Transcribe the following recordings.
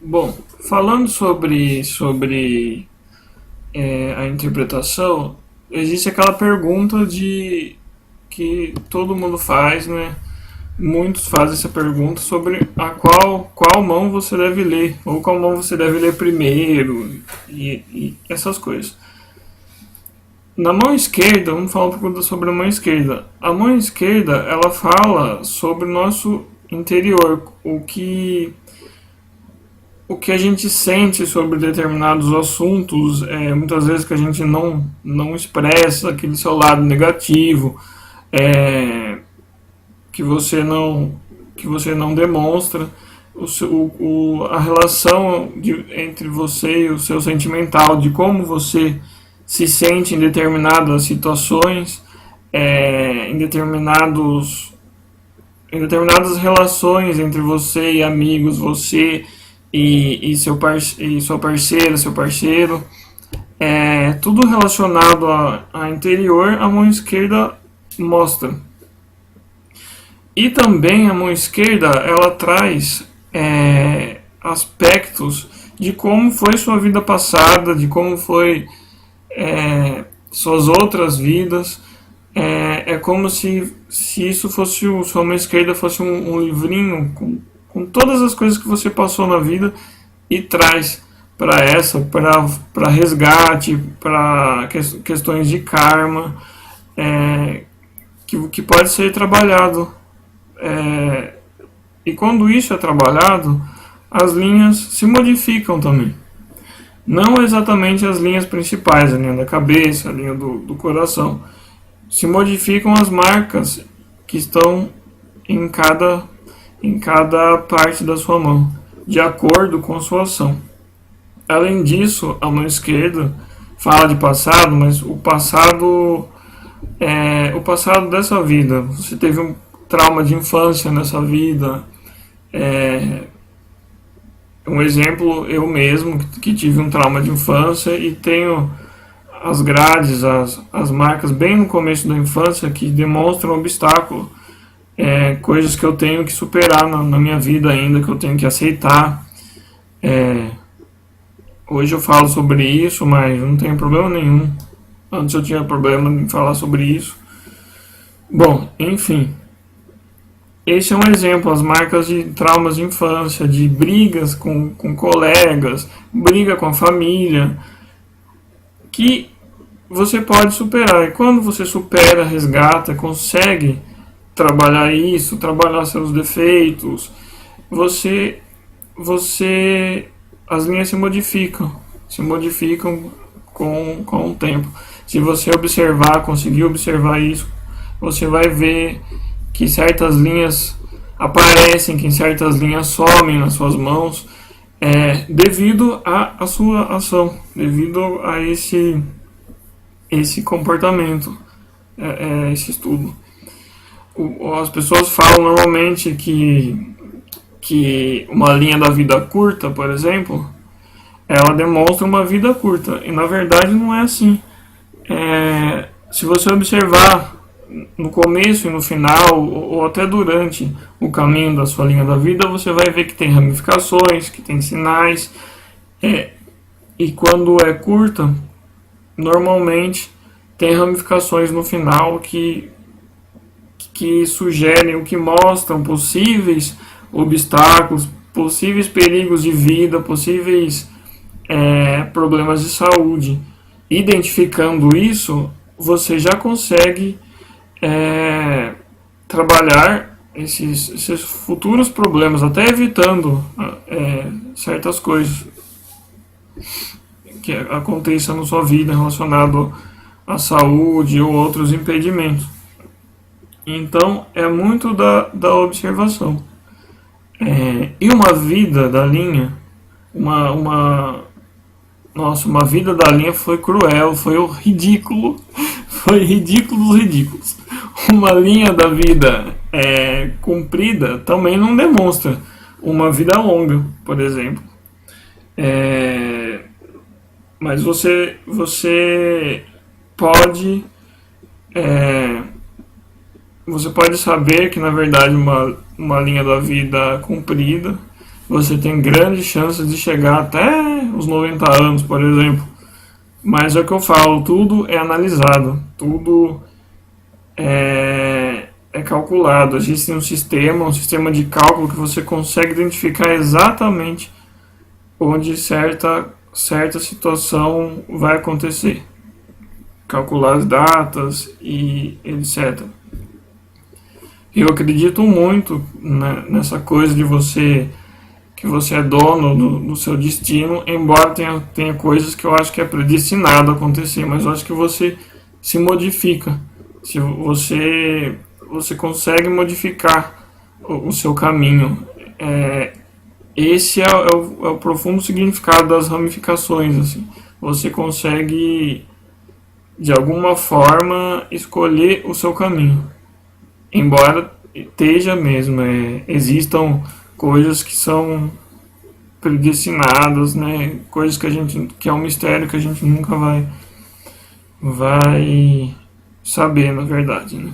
Bom, falando sobre a interpretação, existe aquela pergunta de que todo mundo faz, né? Muitos fazem essa pergunta sobre a qual mão você deve ler, ou qual mão você deve ler primeiro, e essas coisas. Na mão esquerda, vamos falar um pouco sobre a mão esquerda. A mão esquerda, ela fala sobre o nosso interior, o que a gente sente sobre determinados assuntos, muitas vezes que a gente não expressa aquele seu lado negativo, é, que você não que você não demonstra a relação entre você e o seu sentimental, de como você se sente em determinadas situações, em determinadas relações entre você e amigos, você e sua parceira, seu parceiro, tudo relacionado a interior, a mão esquerda mostra. E também a mão esquerda, ela traz aspectos de como foi sua vida passada, de como foi suas outras vidas. É como se isso fosse sua mão esquerda fosse um livrinho com todas as coisas que você passou na vida e traz para resgate, para questões de karma, que pode ser trabalhado. E quando isso é trabalhado, as linhas se modificam também. Não exatamente as linhas principais, a linha da cabeça, a linha do coração. Se modificam as marcas que estão em cada parte da sua mão, de acordo com a sua ação. Além disso, a mão esquerda fala de passado, mas o passado dessa vida. Você teve um trauma de infância nessa vida. Um exemplo, eu mesmo, que tive um trauma de infância e tenho as grades, as marcas bem no começo da infância que demonstram obstáculo, coisas que eu tenho que superar na minha vida ainda, que eu tenho que aceitar. Hoje eu falo sobre isso, mas não tenho problema nenhum. Antes eu tinha problema em falar sobre isso. Bom, enfim. Esse é um exemplo, as marcas de traumas de infância, de brigas com colegas, briga com a família, que você pode superar. E quando você supera, resgata, consegue trabalhar isso, trabalhar seus defeitos, você, as linhas se modificam com o tempo. Se você observar, conseguir observar isso, você vai ver que certas linhas aparecem, que certas linhas somem nas suas mãos, devido à sua ação, devido a esse comportamento, esse estudo. As pessoas falam normalmente que uma linha da vida curta, por exemplo, ela demonstra uma vida curta, e na verdade não é assim. Se você observar no começo e no final, ou até durante o caminho da sua linha da vida, você vai ver que tem ramificações, que tem sinais, e quando é curta, normalmente tem ramificações no final que sugerem, o que mostram possíveis obstáculos, possíveis perigos de vida, possíveis problemas de saúde. Identificando isso, você já consegue trabalhar esses futuros problemas, até evitando certas coisas que aconteçam na sua vida relacionado à saúde ou outros impedimentos. Então é muito da observação. E uma vida da linha, uma vida da linha foi cruel, foi o ridículo, foi ridículo dos ridículos. Uma linha da vida comprida também não demonstra uma vida longa, por exemplo. Mas você pode você pode saber que na verdade uma linha da vida comprida você tem grandes chances de chegar até os 90 anos, por exemplo. Mas é o que eu falo, tudo é analisado, tudo é calculado. Existe um sistema de cálculo que você consegue identificar exatamente onde certa situação vai acontecer. Calcular as datas e etc. Eu acredito muito, né, nessa coisa de que você é dono do seu destino, embora tenha coisas que eu acho que é predestinado a acontecer, mas eu acho que você se modifica. Se você consegue modificar o seu caminho. Esse é o profundo significado das ramificações. Assim. Você consegue, de alguma forma, escolher o seu caminho. Embora esteja mesmo, existam coisas que são predestinadas, né? Coisas que é um mistério que a gente nunca vai saber, na verdade, né?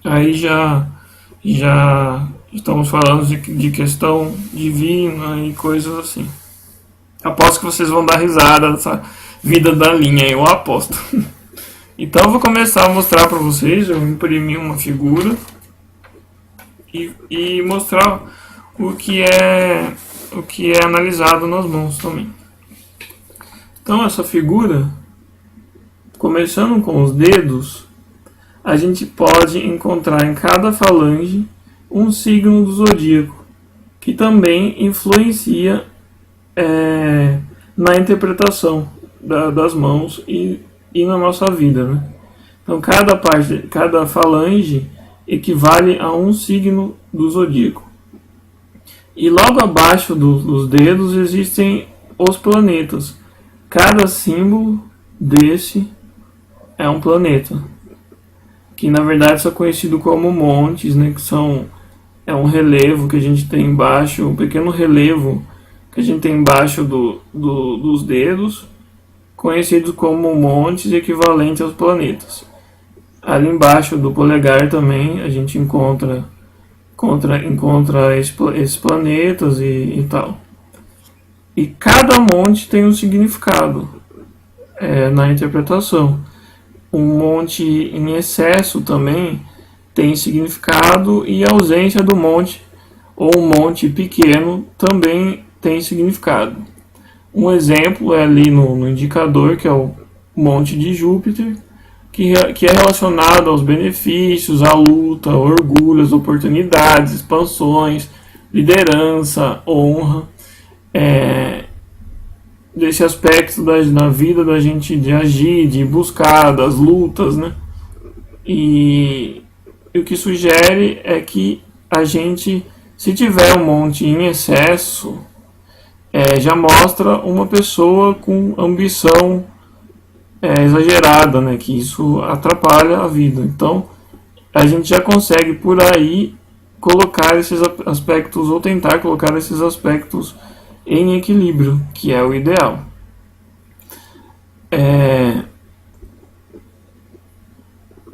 Aí já estamos falando de questão divina e coisas assim. Aposto que vocês vão dar risada dessa vida da linha, eu aposto. Então eu vou começar a mostrar para vocês. Eu imprimi uma figura e mostrar o que é analisado nas mãos também. Então essa figura, começando com os dedos, a gente pode encontrar em cada falange um signo do zodíaco, que também influencia na interpretação das mãos e na nossa vida, né? Então cada falange equivale a um signo do zodíaco. E logo abaixo dos dedos existem os planetas. Cada símbolo desse é um planeta, que na verdade são conhecidos como montes, né? Que é um relevo que a gente tem embaixo, um pequeno relevo que a gente tem embaixo dos dedos, conhecidos como montes equivalentes aos planetas. Ali embaixo do polegar também a gente encontra esses planetas e tal. E cada monte tem um significado na interpretação. Um monte em excesso também tem significado, e a ausência do monte, ou um monte pequeno, também tem significado. Um exemplo é ali no indicador, que é o monte de Júpiter, que é relacionado aos benefícios, à luta, ao orgulho, às oportunidades, expansões, liderança, honra, desse aspecto na vida da gente de agir, de buscar, das lutas, né? E o que sugere é que a gente, se tiver um monte em excesso, já mostra uma pessoa com ambição exagerada, né? Que isso atrapalha a vida. Então, a gente já consegue por aí colocar esses aspectos, ou tentar colocar esses aspectos em equilíbrio, que é o ideal.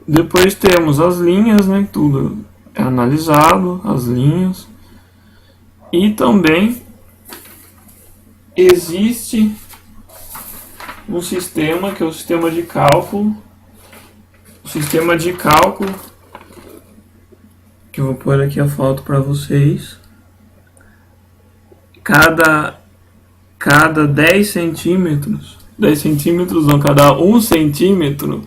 Depois temos as linhas, né? Tudo é analisado, as linhas. E também existe um sistema que é o sistema de cálculo. O sistema de cálculo, que eu vou pôr aqui a foto para vocês. Cada 10 centímetros, cada 1 centímetro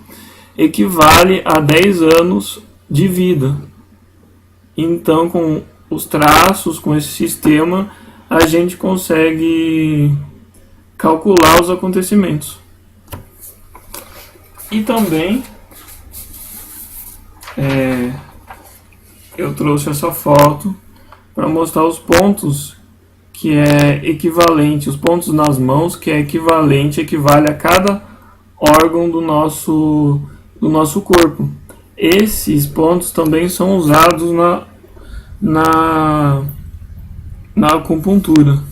equivale a 10 anos de vida. Então, com os traços, com esse sistema, a gente consegue calcular os acontecimentos. E também eu trouxe essa foto para mostrar os pontos que é equivalente, os pontos nas mãos que equivale a cada órgão do nosso corpo. Esses pontos também são usados na acupuntura.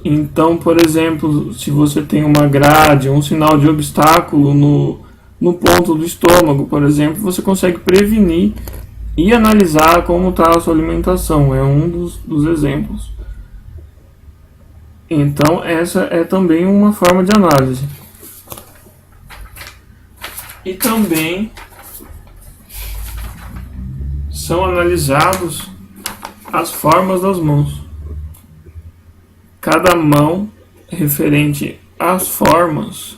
Então, por exemplo, se você tem uma grade, um sinal de obstáculo no ponto do estômago, por exemplo, você consegue prevenir e analisar como está a sua alimentação. É um dos exemplos. Então essa é também uma forma de análise. E também são analisados as formas das mãos. Cada mão referente às formas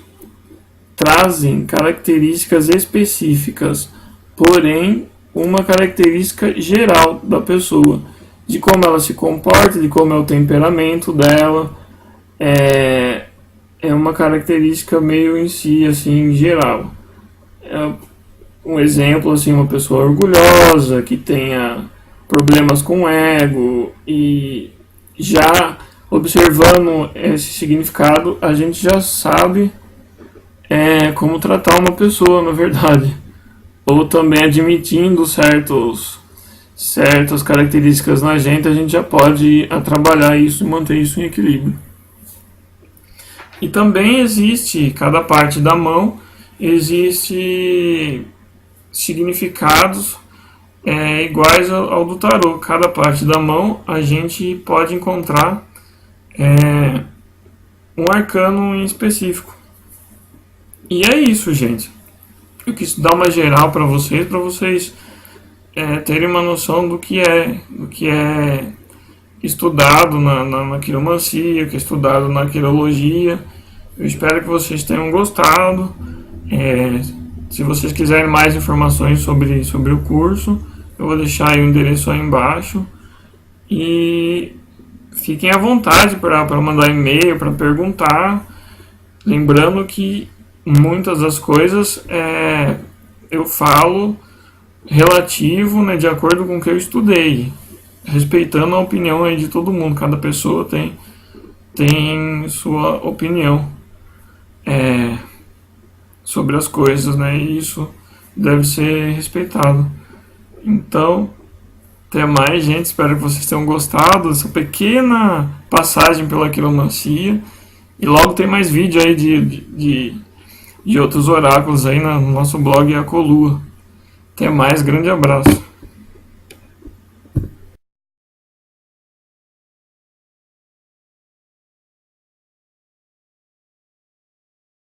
trazem características específicas, porém uma característica geral da pessoa, de como ela se comporta, de como é o temperamento dela, é uma característica meio em si, assim, geral. Um exemplo, assim, uma pessoa orgulhosa, que tenha problemas com o ego, e já observando esse significado, a gente já sabe como tratar uma pessoa, na verdade. Ou também admitindo certas características na gente, a gente já pode trabalhar isso e manter isso em equilíbrio. E também existe, cada parte da mão, existe significados iguais ao do tarô. Cada parte da mão a gente pode encontrar um arcano em específico. E é isso, gente. Eu quis dar uma geral para vocês terem uma noção do que é estudado na quiromancia, que é estudado na quirologia. Eu espero que vocês tenham gostado. Se vocês quiserem mais informações sobre o curso, eu vou deixar aí o endereço aí embaixo. E fiquem à vontade para mandar e-mail, para perguntar. Lembrando que muitas das coisas eu falo relativo, né, de acordo com o que eu estudei, respeitando a opinião aí de todo mundo. Cada pessoa tem sua opinião sobre as coisas, né, e isso deve ser respeitado. Então, até mais, gente. Espero que vocês tenham gostado dessa pequena passagem pela quiromancia. E logo tem mais vídeo aí de outros oráculos aí no nosso blog A Colua. Até mais, grande abraço.